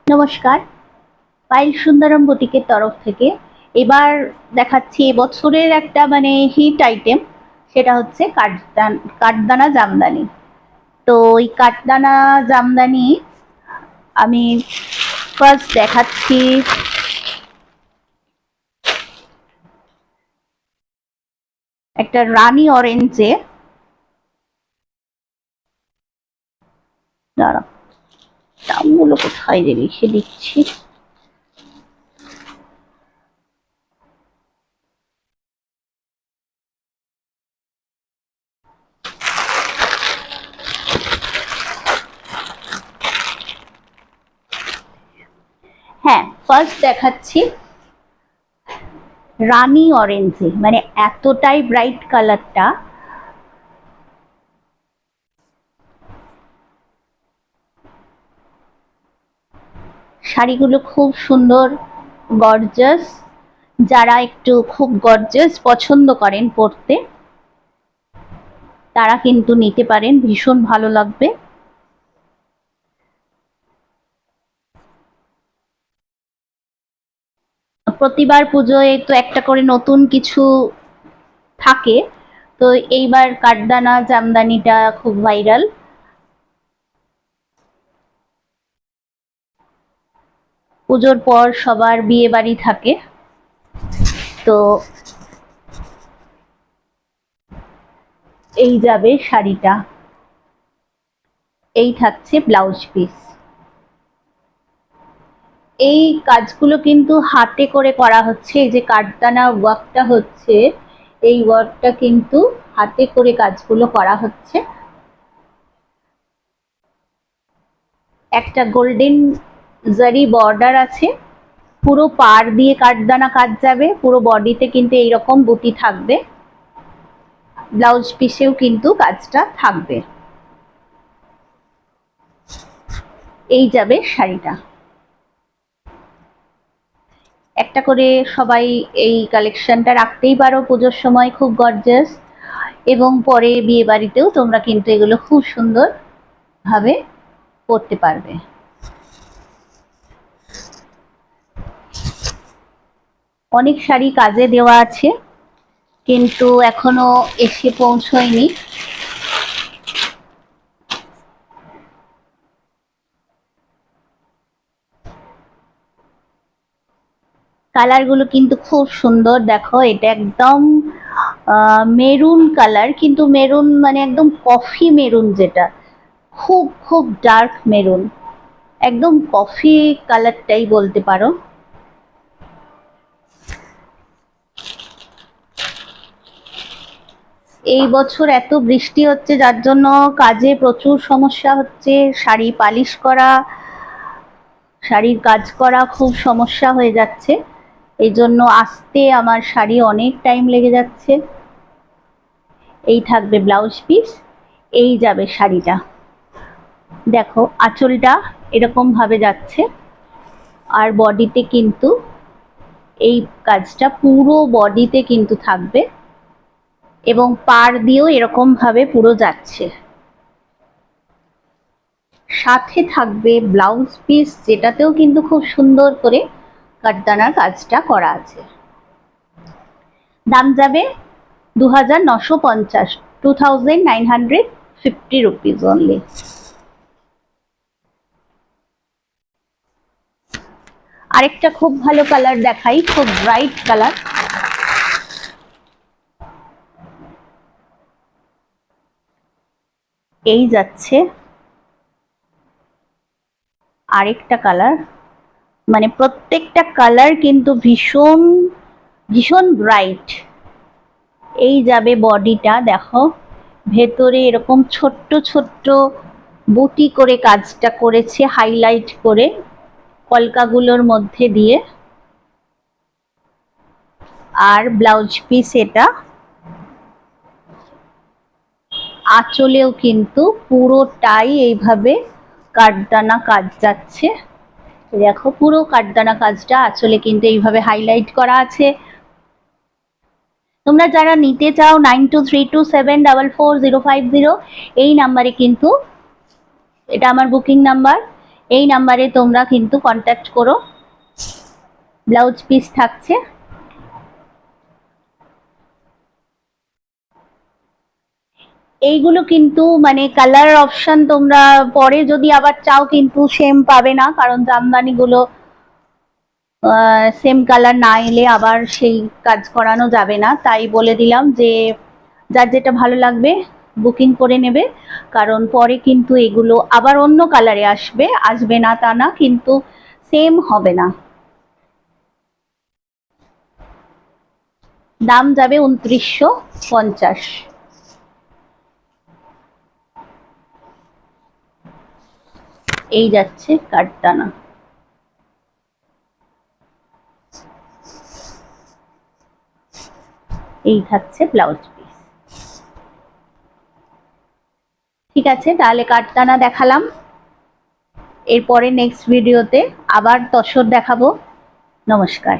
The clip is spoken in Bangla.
নমস্কার, পাইল সুন্দরম বুটিকের তরফ থেকে এবার দেখাচ্ছি এবছরের একটা হিট আইটেম। সেটা হচ্ছে কাঠদানা জামদানি। তো ওই কাঠদানা জামদানি আমি ফার্স্ট দেখাচ্ছি একটা রানী অরেঞ্জে। দাঁড়া, দামগুলো কোথায় লিখে দিচ্ছি। হ্যাঁ, ফার্স্ট দেখাচ্ছি রানী অরেঞ্জে, এতটাই ব্রাইট কালারটা। শাড়িগুলো খুব সুন্দর, গর্জাস। যারা একটু খুব গর্জাস পছন্দ করেন পরতে, তারা কিন্তু নিতে পারেন, ভীষণ ভালো লাগবে। প্রতিবার পুজোয় তো একটা করে নতুন কিছু থাকে, তো এইবার কাঠদানা জামদানিটা খুব ভাইরাল। পুজোর পর সবার বিয়ে বাড়ি থাকে, তো এই যাবে শাড়িটা। এই থাকছে ব্লাউজ পিস। এই কাজগুলো কিন্তু হাতে করে করা হচ্ছে। এই যে কাঠদানা ওয়ার্কটা হচ্ছে, এই ওয়ার্কটা কিন্তু হাতে করে কাজগুলো করা হচ্ছে। একটা গোল্ডেন জারি বর্ডার আছে, পুরো পার দিয়ে কাঠদানা কাজ যাবে, পুরো বডিতে কিন্তু এইরকম বুটি থাকবে। ব্লাউজ পিসেও কিন্তু কাজটা থাকবে। এই যাবে শাড়িটা। একটা করে সবাই এই কালেকশনটা রাখতেই পারো পুজোর সময়, খুব গর্জাস। এবং পরে বিয়ে বাড়িতেও তোমরা কিন্তু এগুলো খুব সুন্দর ভাবে পরতে পারবে। অনেক শাড়ি কাজে দেওয়া আছে, কিন্তু এখনো এসে পৌঁছয়নি। কালারগুলো কিন্তু খুব সুন্দর। দেখো, এটা একদম মেরুন কালার, কিন্তু মেরুন একদম কফি মেরুন, যেটা খুব খুব ডার্ক মেরুন, একদম কফি কালারটাই বলতে পারো। এই বছর এত বৃষ্টি হচ্ছে, যার জন্য কাজে প্রচুর সমস্যা হচ্ছে। শাড়ি পালিশ করা, শাড়ির কাজ করা খুব সমস্যা হয়ে যাচ্ছে। এই জন্য আসতে আমার শাড়ি অনেক টাইম লেগে যাচ্ছে। এই থাকবে ব্লাউজ পিস, এই যাবে শাড়িটা। দেখো, আঁচলটা এরকম ভাবে যাচ্ছে, আর বডিতে কিন্তু এই কাজটা পুরো বডিতে কিন্তু থাকবে, এবং পাড় দিয়েও এরকম ভাবে পুরো যাচ্ছে। সাথে থাকবে ব্লাউজ পিস, যেটাতেও কিন্তু খুব সুন্দর করে কাঠদানার কাজটা করা আছে। দাম যাবে 2950, 2950 রুপিস অনলি। আরেকটা খুব ভালো কালার দেখাই, খুব ব্রাইট কালার। এই যাচ্ছে আরেকটা কালার, প্রত্যেকটা কালার কিন্তু ভীষণ ভীষণ ব্রাইট। এই যাবে বডিটা। দেখো, ভেতরে এরকম ছোট্ট ছোট্ট বুটি করে কাজটা করেছে, হাইলাইট করে কলকাগুলোর মধ্যে দিয়ে। আর ব্লাউজ পিস এটা। আঁচলেও কিন্তু পুরোটাই এইভাবে কাঠদানা কাজ যাচ্ছে। দেখো, পুরো কাঠদানা কাজটা আঁচলে কিন্তু এইভাবে হাইলাইট করা আছে। তোমরা যারা নিতে চাও 9232744050, এই নাম্বারে কিন্তু, এটা আমার বুকিং নাম্বার, এই নাম্বারে তোমরা কিন্তু কন্ট্যাক্ট করো। ব্লাউজ পিস থাকছে। এইগুলো কিন্তু মানে কালার অপশন তোমরা পরে যদি আবার চাও কিন্তু সেম পাবে না, কারণ জামদানিগুলো সেম কালার না এলে আবার সেই কাজ করানো যাবে না। তাই বলে দিলাম যে যার যেটা ভালো লাগবে বুকিং করে নেবে, কারণ পরে কিন্তু এগুলো আবার অন্য কালারে আসবে, আসবে না তা না, কিন্তু সেম হবে না। দাম যাবে 2950। এই যাচ্ছে কাঠদানা। এই থাকছে ব্লাউজ পিস। ঠিক আছে, তাহলে কাঠদানা দেখালাম। এরপরে নেক্সট ভিডিওতে আবার তসর দেখাবো। নমস্কার।